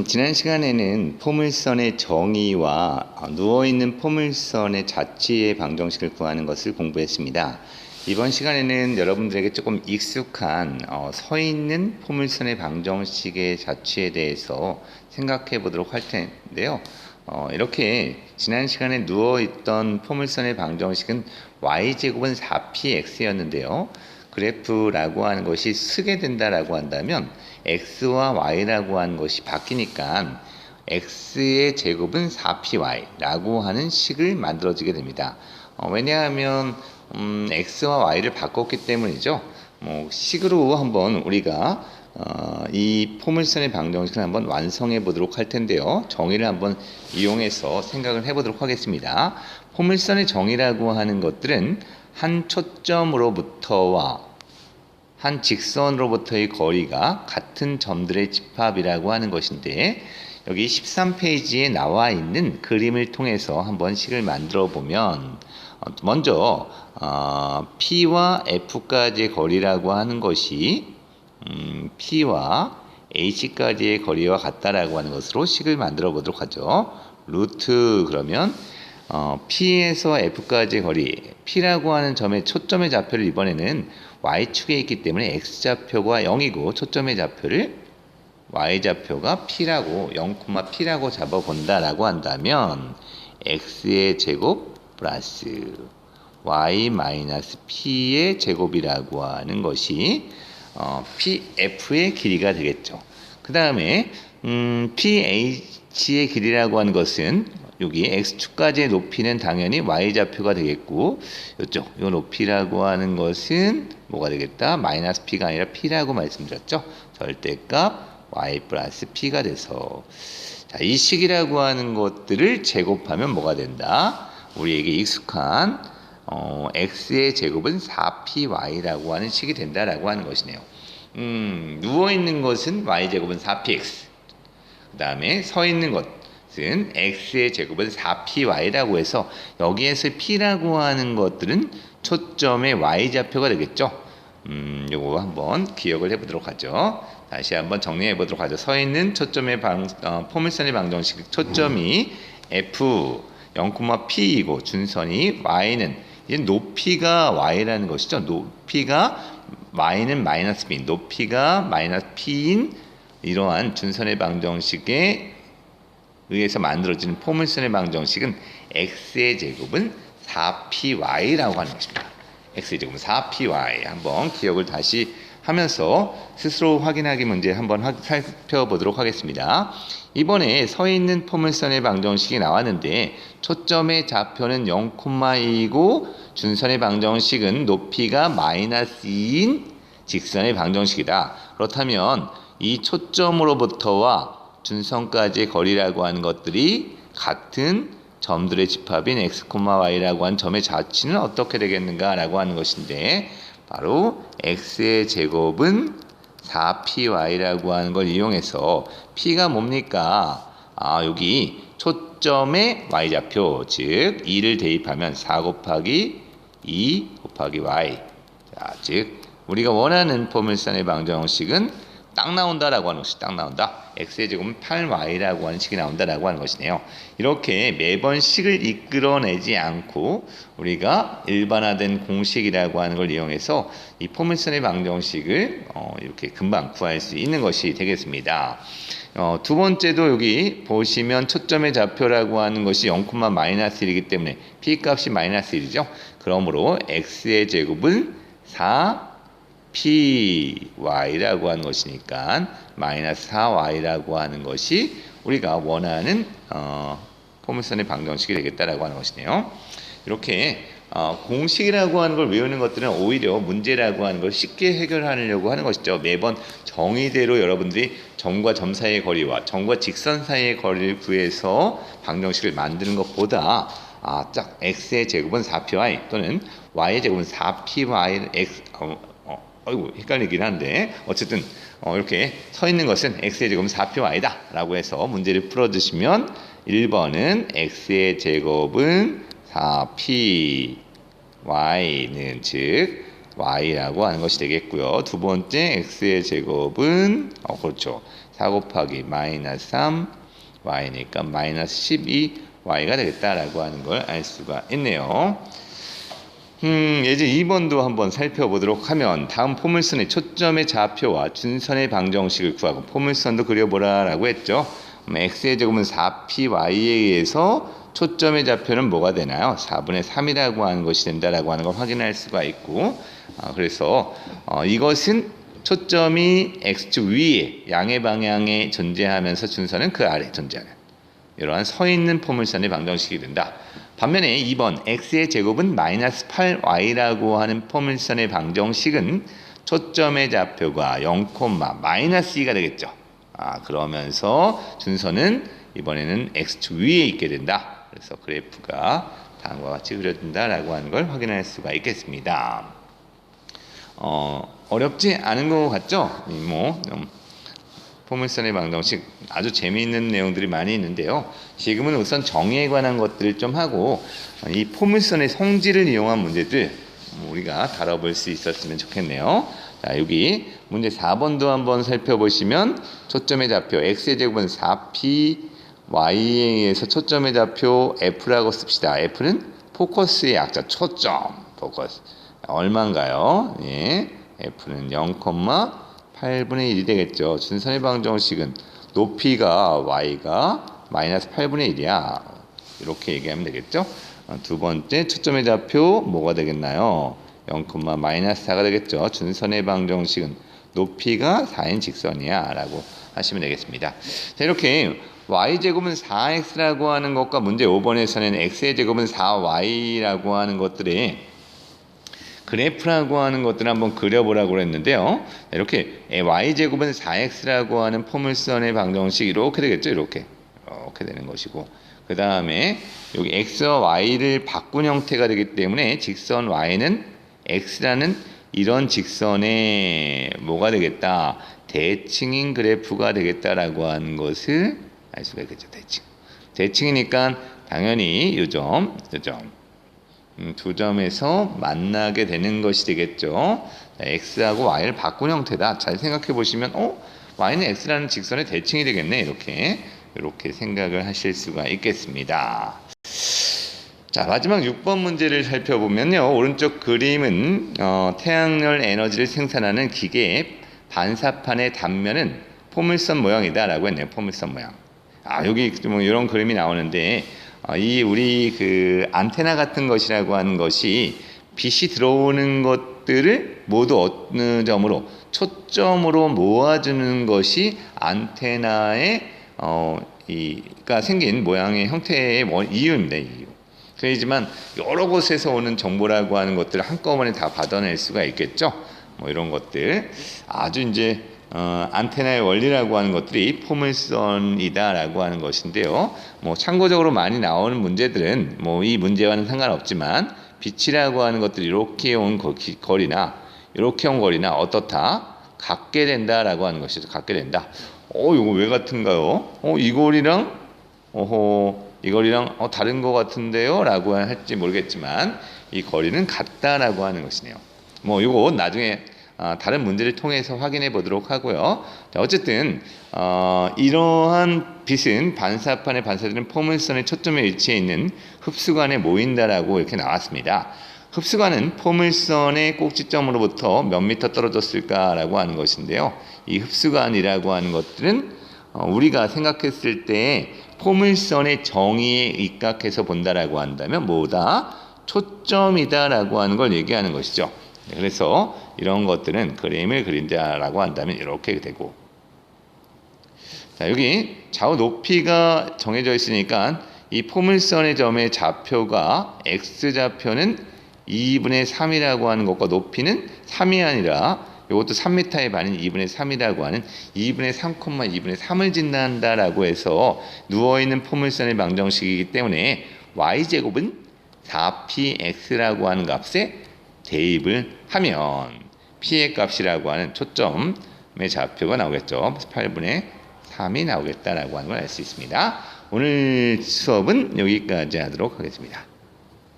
지난 시간에는 포물선의 정의와 누워있는 포물선의 자취의 방정식을 구하는 것을 공부했습니다. 이번 시간에는 여러분들에게 조금 익숙한 서있는 포물선의 방정식의 자취에 대해서 생각해 보도록 할 텐데요. 이렇게 지난 시간에 누워있던 포물선의 방정식은 y제곱은 4px였는데요. 그래프라고 하는 것이 쓰게 된다라고 한다면 x와 y라고 하는 것이 바뀌니까 x의 제곱은 4py라고 하는 식을 만들어지게 됩니다. 왜냐하면 x와 y를 바꿨기 때문이죠. 식으로 한번 우리가 이 포물선의 방정식을 한번 완성해 보도록 할 텐데요. 정의를 한번 이용해서 생각을 해 보도록 하겠습니다. 포물선의 정의라고 하는 것들은 한 초점으로부터와 한 직선으로부터의 거리가 같은 점들의 집합이라고 하는 것인데, 여기 13페이지에 나와 있는 그림을 통해서 한번 식을 만들어 보면, 먼저 P와 F까지의 거리라고 하는 것이 P와 H까지의 거리와 같다라고 하는 것으로 식을 만들어 보도록 하죠. 루트 그러면 P에서 F까지의 거리, P라고 하는 점의 초점의 좌표를 이번에는 Y축에 있기 때문에 X좌표가 0이고 초점의 좌표를 Y좌표가 P라고 0,P라고 잡아본다라고 한다면 X의 제곱 플러스 Y 마이너스 P의 제곱이라고 하는 것이 PF의 길이가 되겠죠. 그 다음에 PH의 길이라고 하는 것은 여기 X축까지의 높이는 당연히 Y좌표가 되겠고, 이쪽 이 높이라고 하는 것은 뭐가 되겠다? 마이너스 P가 아니라 P라고 말씀드렸죠. 절대값 Y 플러스 P가 돼서, 자, 이 식이라고 하는 것들을 제곱하면 뭐가 된다? 우리에게 익숙한 X의 제곱은 4PY라고 하는 식이 된다라고 하는 것이네요. 누워있는 것은 Y제곱은 4PX, 그 다음에 서있는 것은 x의 제곱은 4py라고 해서 여기에서 p라고 하는 것들은 초점의 y좌표가 되겠죠. 요거 한번 기억을 해보도록 하죠. 다시 한번 정리해 보도록 하죠. 서 있는 초점의 포물선의 방정식, 초점이 f 0,p이고 준선이 y는, 이제 높이가 y라는 것이죠. 높이가 y는 마이너스 b, 높이가 마이너스 p인 이러한 준선의 방정식에 의해서 만들어지는 포물선의 방정식은 x의 제곱은 4py라고 하는 것입니다. x의 제곱은 4py. 한번 기억을 다시 하면서 스스로 확인하기 문제 한번 살펴보도록 하겠습니다. 이번에 서 있는 포물선의 방정식이 나왔는데 초점의 좌표는 0,2이고 준선의 방정식은 높이가 마이너스 2인 직선의 방정식이다. 그렇다면 이 초점으로부터와 준선까지의 거리라고 하는 것들이 같은 점들의 집합인 x, y라고 하는 점의 자취는 어떻게 되겠는가 라고 하는 것인데, 바로 x의 제곱은 4py라고 하는 걸 이용해서 p가 뭡니까? 여기 초점의 y좌표, 즉 2를 대입하면 4 곱하기 2 곱하기 y. 자, 즉 우리가 원하는 포물선의 방정식은 딱 나온다라고 하는 것이 딱 나온다. x의 제곱은 8y라고 하는 식이 나온다라고 하는 것이네요. 이렇게 매번 식을 이끌어내지 않고 우리가 일반화된 공식이라고 하는 걸 이용해서 이 포물선의 방정식을 이렇게 금방 구할 수 있는 것이 되겠습니다. 두 번째도 여기 보시면 초점의 좌표라고 하는 것이 0,-1이기 때문에 p 값이 마이너스 1이죠. 그러므로 x의 제곱은 4py라고 하는 것이니까 마이너스 4y라고 하는 것이 우리가 원하는 포물선의 방정식이 되겠다라고 하는 것이네요. 이렇게 공식이라고 하는 걸 외우는 것들은 오히려 문제라고 하는 걸 쉽게 해결하려고 하는 것이죠. 매번 정의대로 여러분들이 점과 점 사이의 거리와 점과 직선 사이의 거리를 구해서 방정식을 만드는 것보다 짝 x의 제곱은 4py 또는 y의 제곱은 4py x 아이고 헷갈리긴 한데 어쨌든 이렇게 서 있는 것은 x의 제곱은 4py다 라고 해서 문제를 풀어주시면 1번은 x의 제곱은 4py는 즉 y라고 하는 것이 되겠고요. 두 번째 x의 제곱은 그렇죠. 4 곱하기 마이너스 3 y니까 마이너스 12y가 되겠다라고 하는 걸 알 수가 있네요. 이제 2번도 한번 살펴보도록 하면 다음 포물선의 초점의 좌표와 준선의 방정식을 구하고 포물선도 그려보라 라고 했죠. x의 제곱은 4py에 의해서 초점의 좌표는 뭐가 되나요? 4분의 3이라고 하는 것이 된다라고 하는 걸 확인할 수가 있고, 그래서 이것은 초점이 x축 위에 양의 방향에 존재하면서 준선은 그 아래 존재하는 이러한 서 있는 포물선의 방정식이 된다. 반면에 2번 x의 제곱은 마이너스 8y라고 하는 포물선의 방정식은 초점의 좌표가 0, 마이너스 2가 되겠죠. 그러면서 준선은 이번에는 x축 위에 있게 된다. 그래서 그래프가 다음과 같이 그려진다라고 하는 걸 확인할 수가 있겠습니다. 어렵지 않은 것 같죠? 포물선의 방정식 아주 재미있는 내용들이 많이 있는데요. 지금은 우선 정의에 관한 것들을 좀 하고 이 포물선의 성질을 이용한 문제들 우리가 다뤄볼 수 있었으면 좋겠네요. 자, 여기 문제 4번도 한번 살펴보시면 초점의 좌표 x의 제곱은 4p y에 의해서 초점의 좌표 f라고 씁시다. f는 포커스의 약자 초점 포커스 얼마인가요? 예, f는 0,8분의 1이 되겠죠. 준선의 방정식은 높이가 y가 마이너스 8분의 1이야. 이렇게 얘기하면 되겠죠. 두 번째 초점의 좌표 뭐가 되겠나요? 0, 마이너스 4가 되겠죠. 준선의 방정식은 높이가 4인 직선이야 라고 하시면 되겠습니다. 자, 이렇게 y제곱은 4x라고 하는 것과 문제 5번에서는 x의 제곱은 4y라고 하는 것들이 그래프라고 하는 것들을 한번 그려보라고 했는데요. 이렇게 y제곱은 4x라고 하는 포물선의 방정식 이렇게 되겠죠. 이렇게 되는 것이고, 그 다음에 여기 x와 y를 바꾼 형태가 되기 때문에 직선 y는 x라는 이런 직선의 뭐가 되겠다? 대칭인 그래프가 되겠다라고 하는 것을 알 수가 있겠죠. 대칭이니까 당연히 이 점, 두 점에서 만나게 되는 것이 되겠죠. x하고 y를 바꾼 형태다. 잘 생각해 보시면 y는 x라는 직선의 대칭이 되겠네. 이렇게 생각을 하실 수가 있겠습니다. 자, 마지막 6번 문제를 살펴보면요. 오른쪽 그림은 태양열 에너지를 생산하는 기계의 반사판의 단면은 포물선 모양이다 라고 했네요. 포물선 모양. 여기 뭐 이런 그림이 나오는데 이 우리 그 안테나 같은 것이라고 하는 것이 빛이 들어오는 것들을 모두 어느 점으로 초점으로 모아주는 것이 안테나의 가 생긴 모양의 형태의 이유입니다. 이유. 그렇지만 여러 곳에서 오는 정보라고 하는 것들을 한꺼번에 다 받아낼 수가 있겠죠. 뭐 이런 것들 아주 이제 안테나의 원리라고 하는 것들이 포물선이다라고 하는 것인데요. 뭐 참고적으로 많이 나오는 문제들은 뭐 이 문제와는 상관없지만 빛이라고 하는 것들이 이렇게 온 거리나 이렇게 온 거리나 어떻다? 같게 된다라고 하는 것이죠. 같게 된다. 이거 왜 같은가요? 이 거리랑 이 거리랑 다른 것 같은데요? 라고 할지 모르겠지만 이 거리는 같다라고 하는 것이네요. 뭐 이거 나중에 다른 문제를 통해서 확인해 보도록 하고요. 자, 어쨌든 이러한 빛은 반사판에 반사되는 포물선의 초점에 위치해 있는 흡수관에 모인다라고 이렇게 나왔습니다. 흡수관은 포물선의 꼭지점으로부터 몇 미터 떨어졌을까라고 하는 것인데요. 이 흡수관이라고 하는 것들은 우리가 생각했을 때 포물선의 정의에 입각해서 본다라고 한다면 뭐다? 초점이다라고 하는 걸 얘기하는 것이죠. 그래서 이런 것들은 그림을 그린다라고 한다면 이렇게 되고, 자, 여기 좌우 높이가 정해져 있으니까 이 포물선의 점의 좌표가 x좌표는 2분의 3이라고 하는 것과 높이는 3이 아니라 이것도 3m의 반인 2분의 3이라고 하는 2분의 3, 2분의 3을 짓는다라고 해서 누워있는 포물선의 방정식이기 때문에 y제곱은 4px라고 하는 값에 대입을 하면 p의 값이라고 하는 초점의 좌표가 나오겠죠. 8분의 3이 나오겠다라고 하는 걸 알 수 있습니다. 오늘 수업은 여기까지 하도록 하겠습니다.